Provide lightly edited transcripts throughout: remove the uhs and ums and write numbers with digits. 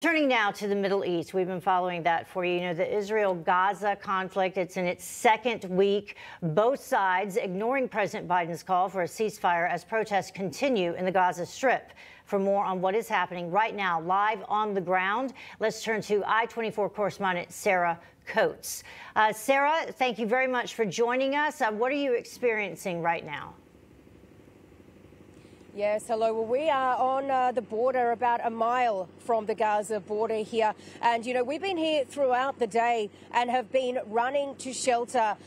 Turning now to the Middle East, we've been following that for you. You know, the Israel-Gaza conflict, it's in its second week. Both sides ignoring President Biden's call for a ceasefire as protests continue in the Gaza Strip. For more on what is happening right now, live on the ground, let's turn to I-24 correspondent Sarah Coates. Sarah, thank you very much for joining us. What are you experiencing right now? Yes, hello. Well, we are on the border, about a mile from the Gaza border here. And, you know, we've been here throughout the day and have been running to shelter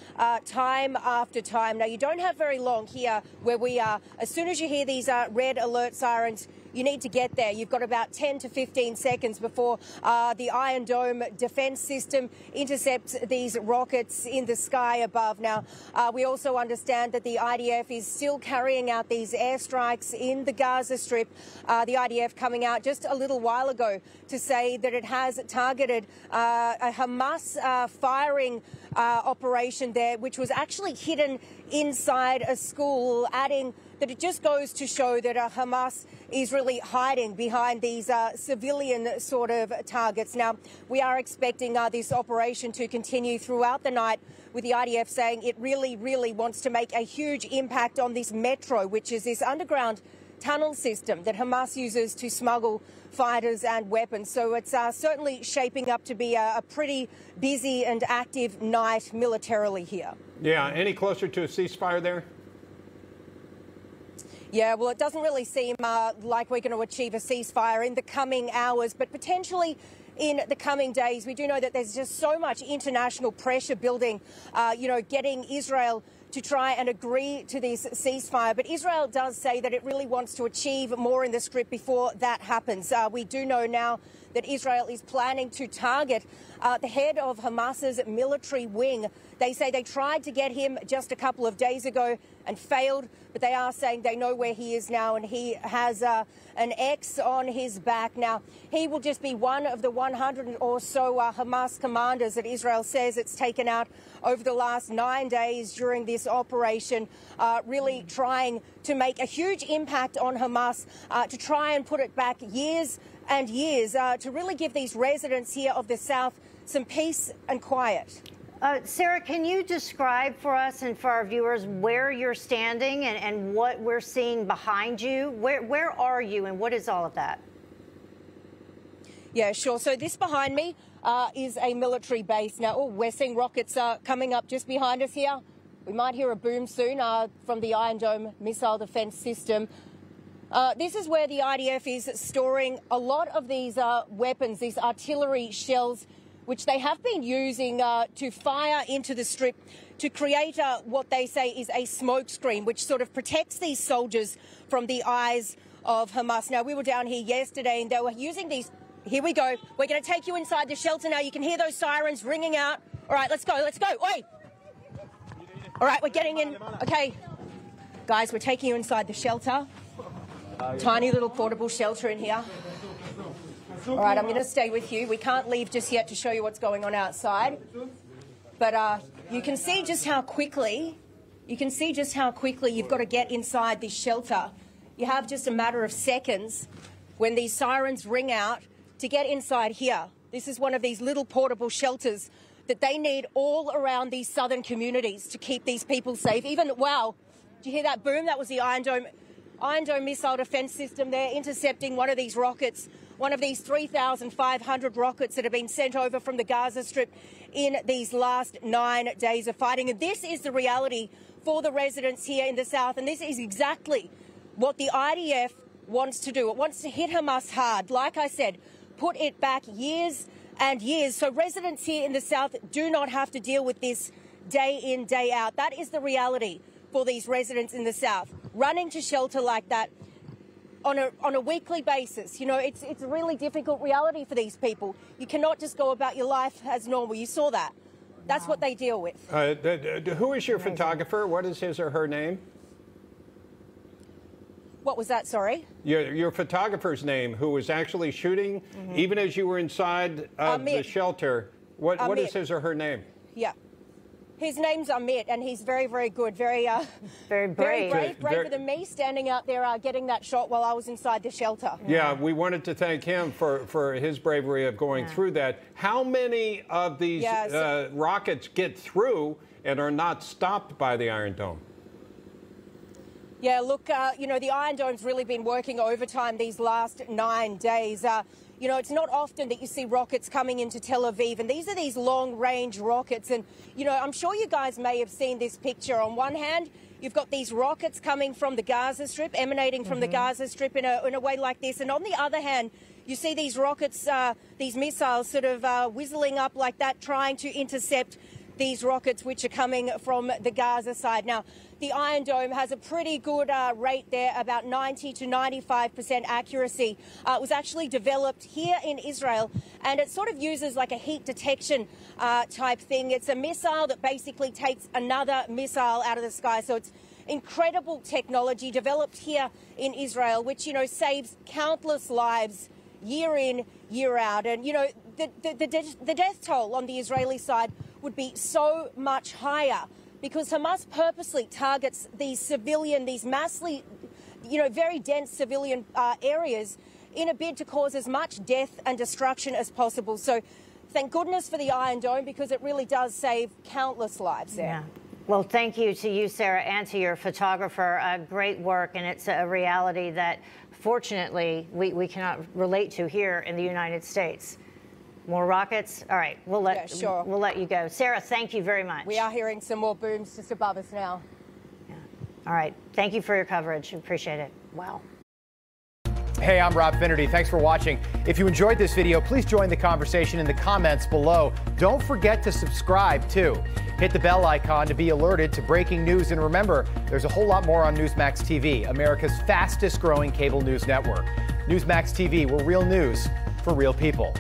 time after time. Now, you don't have very long here where we are. As soon as you hear these red alert sirens, you need to get there. You've got about 10 to 15 seconds before the Iron Dome defense system intercepts these rockets in the sky above. Now, we also understand that the IDF is still carrying out these airstrikes in the Gaza Strip. The IDF coming out just a little while ago to say that it has targeted a Hamas firing operation there, which was actually hidden inside a school, adding that it just goes to show that Hamas is really hiding behind these civilian sort of targets. Now, we are expecting this operation to continue throughout the night, with the IDF saying it really wants to make a huge impact on this metro, which is this underground tunnel system that Hamas uses to smuggle fighters and weapons. So it's certainly shaping up to be a pretty busy and active night militarily here. Yeah, any closer to a ceasefire there? Yeah, well, it doesn't really seem like we're going to achieve a ceasefire in the coming hours, but potentially in the coming days. We do know that there's just so much international pressure building, getting Israel to try and agree to this ceasefire. But Israel does say that it really wants to achieve more in the Strip before that happens. We do know now that Israel is planning to target the head of Hamas's military wing. They say they tried to get him just a couple of days ago and failed, but they are saying they know where he is now, and he has an X on his back. Now, he will just be one of the 100 or so Hamas commanders that Israel says it's taken out over the last 9 days during this operation, really trying to make a huge impact on Hamas, to try and put it back years and years, to really give these residents here of the South some peace and quiet. Sarah, can you describe for us and for our viewers where you're standing and what we're seeing behind you? Where are you and what is all of that? Yeah, sure. So this behind me is a military base. Now, we're seeing rockets coming up just behind us here. We might hear a boom soon from the Iron Dome missile defense system. This is where the IDF is storing a lot of these weapons, these artillery shells, which they have been using to fire into the Strip to create what they say is a smoke screen, which sort of protects these soldiers from the eyes of Hamas. Now, we were down here yesterday and they were using these. Here we go. We're going to take you inside the shelter now. You can hear those sirens ringing out. All right, let's go. Let's go. Oi! All right, we're getting in. Okay, guys, we're taking you inside the shelter. Tiny little portable shelter in here. All right, I'm going to stay with you. We can't leave just yet to show you what's going on outside. But you can see just how quickly you've got to get inside this shelter. You have just a matter of seconds when these sirens ring out to get inside here. This is one of these little portable shelters that they need all around these southern communities to keep these people safe. Wow, did you hear that boom? That was the Iron Dome missile defense system there intercepting one of these rockets, one of these 3,500 rockets that have been sent over from the Gaza Strip in these last 9 days of fighting. And this is the reality for the residents here in the South. And this is exactly what the IDF wants to do. It wants to hit Hamas hard. Like I said, put it back years and years. So residents here in the South do not have to deal with this day in, day out. That is the reality for these residents in the South. Running to shelter like that on a weekly basis. You know, it's a really difficult reality for these people. You cannot just go about your life as normal. You saw that. That's what they deal with. Who is your photographer? What is his or her name? What was that, sorry? Your photographer's name, who was actually shooting, even as you were inside the shelter. What is his or her name? Yeah. His name's Amit, and he's very, very good, very brave. Very brave, braver than me, standing out there getting that shot while I was inside the shelter. Yeah, we wanted to thank him for his bravery of going through that. How many of these rockets get through and are not stopped by the Iron Dome? Yeah, look, you know, the Iron Dome's really been working overtime these last 9 days. You know, it's not often that you see rockets coming into Tel Aviv, and these are these long-range rockets. And, you know, I'm sure you guys may have seen this picture. On one hand, you've got these rockets coming from the Gaza Strip, emanating from the Gaza Strip in a way like this. And on the other hand, you see these rockets, these missiles sort of whistling up like that, trying to intercept these rockets which are coming from the Gaza side. Now, the Iron Dome has a pretty good rate there, about 90 to 95% accuracy. It was actually developed here in Israel, and it sort of uses like a heat detection type thing. It's a missile that basically takes another missile out of the sky. So it's incredible technology developed here in Israel, which, you know, saves countless lives year in, year out. And, you know, the death toll on the Israeli side would be so much higher because Hamas purposely targets these civilian, these massively, you know, very dense civilian areas in a bid to cause as much death and destruction as possible. So thank goodness for the Iron Dome, because it really does save countless lives there. Yeah. Well, thank you to you, Sarah, and to your photographer. Great work, and it's a reality that, fortunately, we cannot relate to here in the United States. More rockets? All right, we'll let you go. Sarah, thank you very much. We are hearing some more booms just above us now. Yeah. All right, thank you for your coverage. Appreciate it. Wow. Hey, I'm Rob Finnerty. Thanks for watching. If you enjoyed this video, please join the conversation in the comments below. Don't forget to subscribe, too. Hit the bell icon to be alerted to breaking news. And remember, there's a whole lot more on Newsmax TV, America's fastest growing cable news network. Newsmax TV, we're real news for real people.